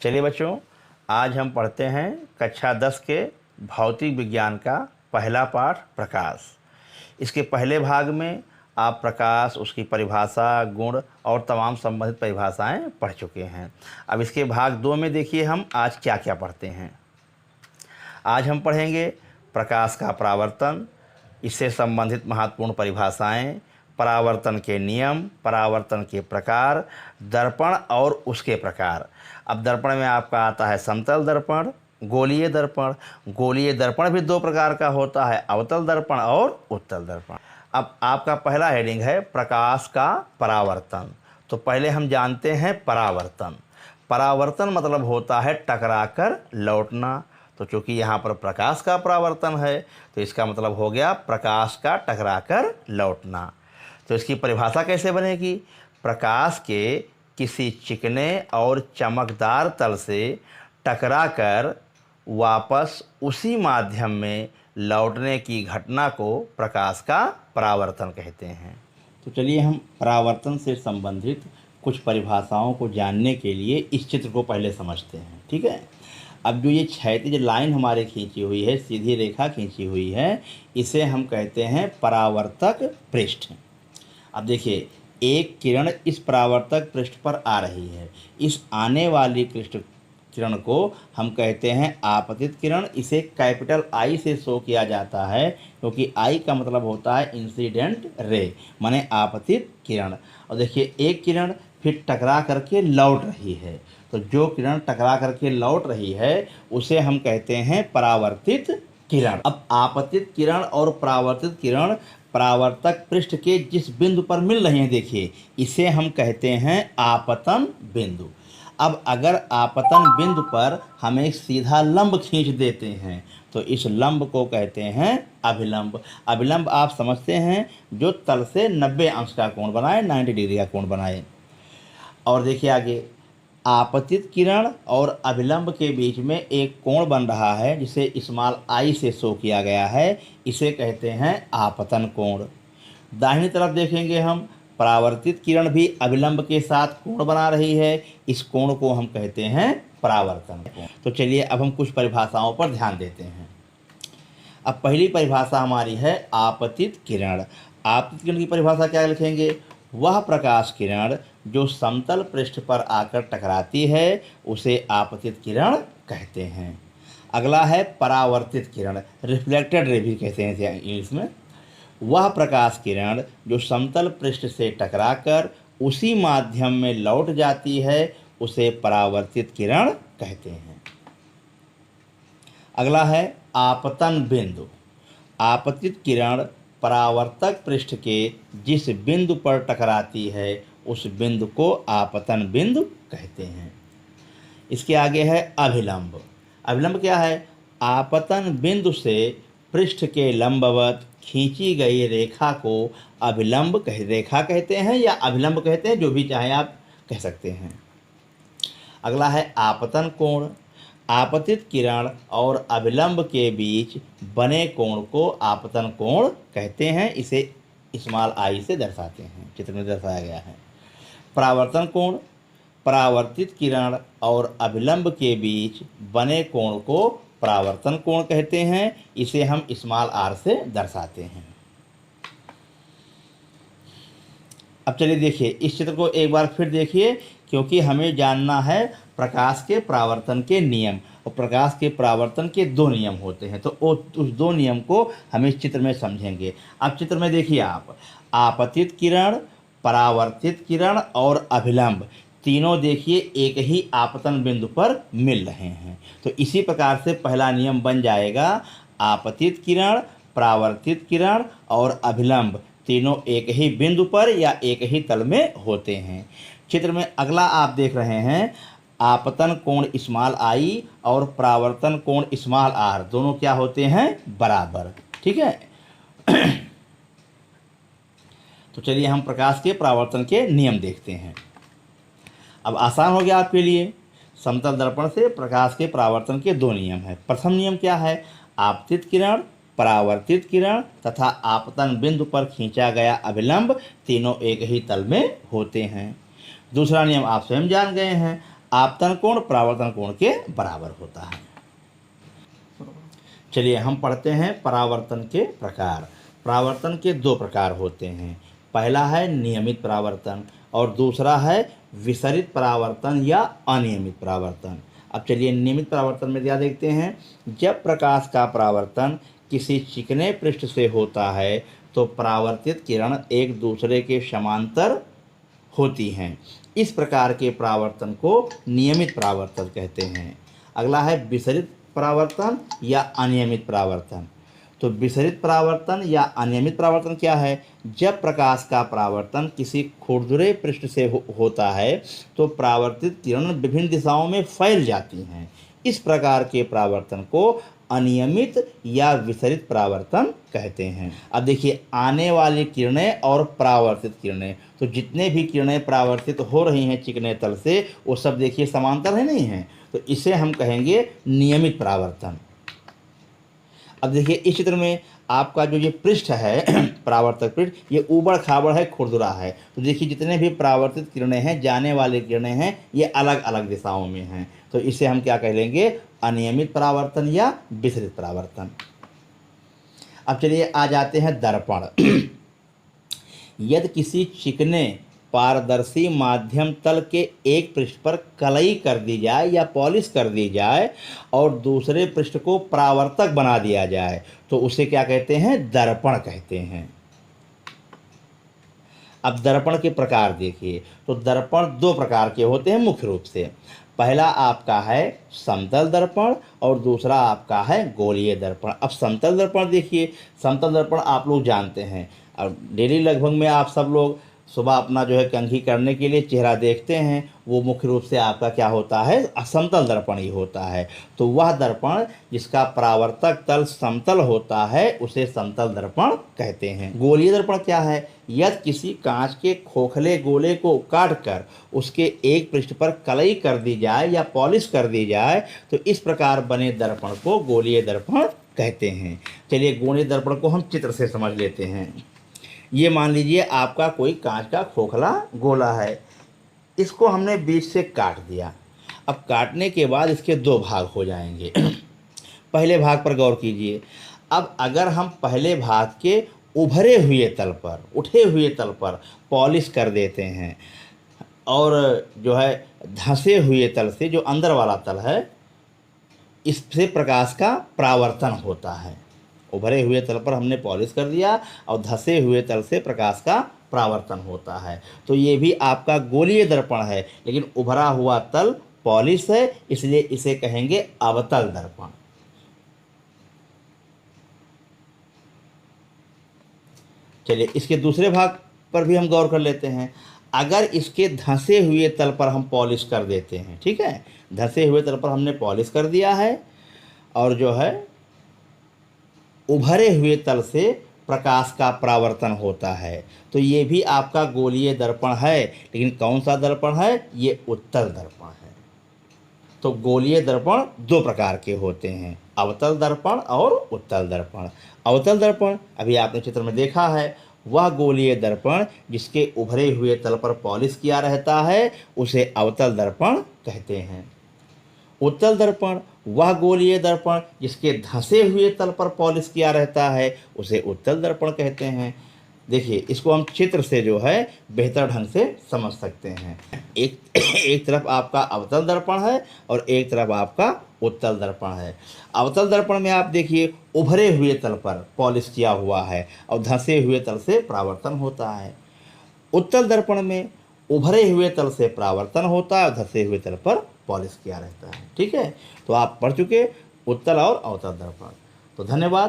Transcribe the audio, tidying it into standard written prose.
चलिए बच्चों, आज हम पढ़ते हैं कक्षा 10 के भौतिक विज्ञान का पहला पाठ प्रकाश। इसके पहले भाग में आप प्रकाश, उसकी परिभाषा, गुण और तमाम संबंधित परिभाषाएं पढ़ चुके हैं। अब इसके भाग 2 में देखिए हम आज क्या क्या पढ़ते हैं। आज हम पढ़ेंगे प्रकाश का परावर्तन, इससे संबंधित महत्वपूर्ण परिभाषाएं, परावर्तन के नियम, परावर्तन के प्रकार, दर्पण और उसके प्रकार। अब दर्पण में आपका आता है समतल दर्पण, गोलीय दर्पण। गोलीय दर्पण भी 2 प्रकार का होता है, अवतल दर्पण और उत्तल दर्पण। अब आपका पहला हेडिंग है प्रकाश का परावर्तन। तो पहले हम जानते हैं परावर्तन। परावर्तन मतलब होता है टकराकर लौटना। तो चूँकि यहाँ पर प्रकाश का परावर्तन है तो इसका मतलब हो गया प्रकाश का टकराकर लौटना। तो इसकी परिभाषा कैसे बनेगी? प्रकाश के किसी चिकने और चमकदार तल से टकराकर वापस उसी माध्यम में लौटने की घटना को प्रकाश का परावर्तन कहते हैं। तो चलिए हम परावर्तन से संबंधित कुछ परिभाषाओं को जानने के लिए इस चित्र को पहले समझते हैं, ठीक है। अब जो ये क्षैतिज लाइन हमारे खींची हुई है, सीधी रेखा खींची हुई है, इसे हम कहते हैं परावर्तक पृष्ठ। अब देखिए, एक किरण इस परावर्तक पृष्ठ पर आ रही है। इस आने वाली किरण को हम कहते हैं आपतित किरण। इसे कैपिटल आई से शो किया जाता है क्योंकि आई का मतलब होता है इंसिडेंट रे, माने आपतित किरण। और देखिए, एक किरण फिर टकरा करके लौट रही है। तो जो किरण टकरा करके लौट रही है उसे हम कहते हैं परावर्तित किरण। अब आपतित किरण और परावर्तित किरण परावर्तक पृष्ठ के जिस बिंदु पर मिल रही हैं, देखिए, इसे हम कहते हैं आपतन बिंदु। अब अगर आपतन बिंदु पर हम एक सीधा लंब खींच देते हैं तो इस लंब को कहते हैं अभिलंब। अभिलंब आप समझते हैं, जो तल से 90 अंश का कोण बनाए, 90 डिग्री का कोण बनाए। और देखिए आगे, आपतित किरण और अभिलंब के बीच में एक कोण बन रहा है जिसे स्मॉल आई से शो किया गया है, इसे कहते हैं आपतन कोण। दाहिनी तरफ देखेंगे हम, परावर्तित किरण भी अभिलंब के साथ कोण बना रही है, इस कोण को हम कहते हैं परावर्तन कोण। तो चलिए अब हम कुछ परिभाषाओं पर ध्यान देते हैं। अब पहली परिभाषा हमारी है आपतित किरण। आपतित किरण की परिभाषा क्या लिखेंगे? वह प्रकाश किरण जो समतल पृष्ठ पर आकर टकराती है उसे आपतित किरण कहते हैं। अगला है परावर्तित किरण, रिफ्लेक्टेड रे भी कहते हैं इंग्लिश में। वह प्रकाश किरण जो समतल पृष्ठ से टकराकर उसी माध्यम में लौट जाती है उसे परावर्तित किरण कहते हैं। अगला है आपतन बिंदु। आपतित किरण परावर्तक पृष्ठ के जिस बिंदु पर टकराती है उस बिंदु को आपतन बिंदु कहते हैं। इसके आगे है अभिलंब। अभिलंब क्या है? आपतन बिंदु से पृष्ठ के लंबवत खींची गई रेखा को अभिलंब रेखा कहते हैं या अभिलंब कहते हैं, जो भी चाहे आप कह सकते हैं। अगला है आपतन कोण। आपतित किरण और अभिलंब के बीच बने कोण को आपतन कोण कहते हैं, इसे स्मॉल आई से दर्शाते हैं, चित्र में दर्शाया गया है। परावर्तन कोण, परावर्तित किरण और अभिलंब के बीच बने कोण को परावर्तन कोण कहते हैं, इसे हम स्मॉल आर से दर्शाते हैं। अब चलिए देखिए, इस चित्र को एक बार फिर देखिए, क्योंकि हमें जानना है प्रकाश के परावर्तन के नियम। और प्रकाश के परावर्तन के 2 नियम होते हैं, तो उस 2 नियम को हम इस चित्र में समझेंगे। अब चित्र में देखिए आप, आपतित किरण, परावर्तित किरण और अभिलंब तीनों देखिए एक ही आपतन बिंदु पर मिल रहे हैं। तो इसी प्रकार से पहला नियम बन जाएगा, आपतित किरण, परावर्तित किरण और अभिलंब तीनों एक ही बिंदु पर या एक ही तल में होते हैं। चित्र में अगला आप देख रहे हैं, आपतन कोण स्मॉल आई और परावर्तन कोण स्मॉल आर दोनों क्या होते हैं? बराबर, ठीक है। तो चलिए हम प्रकाश के परावर्तन के नियम देखते हैं। अब आसान हो गया आपके लिए। समतल दर्पण से प्रकाश के परावर्तन के 2 नियम हैं। प्रथम नियम क्या है? आपतित किरण, परावर्तित किरण तथा आपतन बिंदु पर खींचा गया अभिलंब तीनों एक ही तल में होते हैं। दूसरा नियम आप स्वयं जान गए हैं, आपतन कोण परावर्तन कोण के बराबर होता है। चलिए हम पढ़ते हैं परावर्तन के प्रकार। परावर्तन के दो प्रकार होते हैं, पहला है नियमित परावर्तन और दूसरा है विसरित परावर्तन या अनियमित परावर्तन। अब चलिए नियमित परावर्तन में क्या देखते हैं, जब प्रकाश का परावर्तन किसी चिकने पृष्ठ से होता है तो परावर्तित किरण एक दूसरे के समांतर होती हैं। इस प्रकार के परावर्तन को नियमित परावर्तन कहते हैं। अगला है विसरित परावर्तन या अनियमित परावर्तन। तो विसरित परावर्तन या अनियमित परावर्तन क्या है, जब प्रकाश का परावर्तन किसी खुरदुरे पृष्ठ से होता है तो परावर्तित किरण विभिन्न दिशाओं में फैल जाती हैं। इस प्रकार के परावर्तन को अनियमित या विसरित परावर्तन कहते हैं। अब देखिए आने वाली किरणें और परावर्तित किरणें, तो जितने भी किरणें परावर्तित हो रही हैं चिकने तल से वो सब देखिए समांतर है नहीं है, तो इसे हम कहेंगे नियमित परावर्तन। अब देखिए इस चित्र में आपका जो ये पृष्ठ है परावर्तक पृष्ठ, ये ऊबड़ खाबड़ है, खुरदुरा है। तो देखिए जितने भी परावर्तित किरणें हैं, जाने वाली किरणें हैं, ये अलग अलग दिशाओं में हैं। तो इसे हम क्या कह लेंगे, अनियमित परावर्तन या विसरित परावर्तन। अब चलिए आ जाते हैं दर्पण। यदि किसी चिकने पारदर्शी माध्यम तल के एक पृष्ठ पर कलई कर दी जाए या पॉलिश कर दी जाए और दूसरे पृष्ठ को परावर्तक बना दिया जाए तो उसे क्या कहते हैं, दर्पण कहते हैं। अब दर्पण के प्रकार देखिए, तो दर्पण दो प्रकार के होते हैं मुख्य रूप से। पहला आपका है समतल दर्पण और दूसरा आपका है गोलीय दर्पण। अब समतल दर्पण देखिए, समतल दर्पण आप लोग जानते हैं, अब डेली लगभग में आप सब लोग सुबह अपना जो है कंघी करने के लिए चेहरा देखते हैं, वो मुख्य रूप से आपका क्या होता है, समतल दर्पण ही होता है। तो वह दर्पण जिसका परावर्तक तल समतल होता है उसे समतल दर्पण कहते हैं। गोलीय दर्पण क्या है, यदि किसी कांच के खोखले गोले को काटकर उसके एक पृष्ठ पर कलई कर दी जाए या पॉलिश कर दी जाए तो इस प्रकार बने दर्पण को गोलीय दर्पण कहते हैं। चलिए गोलीय दर्पण को हम चित्र से समझ लेते हैं। ये मान लीजिए आपका कोई कांच का खोखला गोला है, इसको हमने बीच से काट दिया। अब काटने के बाद इसके दो भाग हो जाएंगे। पहले भाग पर गौर कीजिए। अब अगर हम पहले भाग के उभरे हुए तल पर, उठे हुए तल पर पॉलिश कर देते हैं और जो है धंसे हुए तल से, जो अंदर वाला तल है, इससे प्रकाश का परावर्तन होता है। उभरे हुए तल पर हमने पॉलिश कर दिया और धंसे हुए तल से प्रकाश का परावर्तन होता है। तो ये भी आपका गोलीय दर्पण है, लेकिन उभरा हुआ तल पॉलिश है, इसलिए इसे कहेंगे अवतल दर्पण। चलिए इसके दूसरे भाग पर भी हम गौर कर लेते हैं। अगर इसके धंसे हुए तल पर हम पॉलिश कर देते हैं, ठीक है, धंसे हुए तल पर हमने पॉलिश कर दिया है और जो है उभरे हुए तल से प्रकाश का परावर्तन होता है, तो ये भी आपका गोलीय दर्पण है। लेकिन कौन सा दर्पण है, ये उत्तल दर्पण है। तो गोलीय दर्पण दो प्रकार के होते हैं, अवतल दर्पण और उत्तल दर्पण। अवतल दर्पण अभी आपने चित्र में देखा है, वह गोलीय दर्पण जिसके उभरे हुए तल पर पॉलिश किया रहता है उसे अवतल दर्पण कहते हैं। उत्तल दर्पण वह गोलीय दर्पण जिसके धंसे हुए तल पर पॉलिश किया रहता है उसे उत्तल दर्पण कहते हैं। देखिए इसको हम चित्र से जो है बेहतर ढंग से समझ सकते हैं। एक तरफ आपका अवतल दर्पण है और एक तरफ आपका उत्तल दर्पण है। अवतल दर्पण में आप देखिए उभरे हुए तल पर पॉलिश किया हुआ है और धंसे हुए तल से परावर्तन होता है। उत्तल दर्पण में उभरे हुए तल से परावर्तन होता है और धंसे हुए तल पर पॉलिश किया रहता है। ठीक है, तो आप पढ़ चुके उत्तल और अवतल दर्पण। तो धन्यवाद।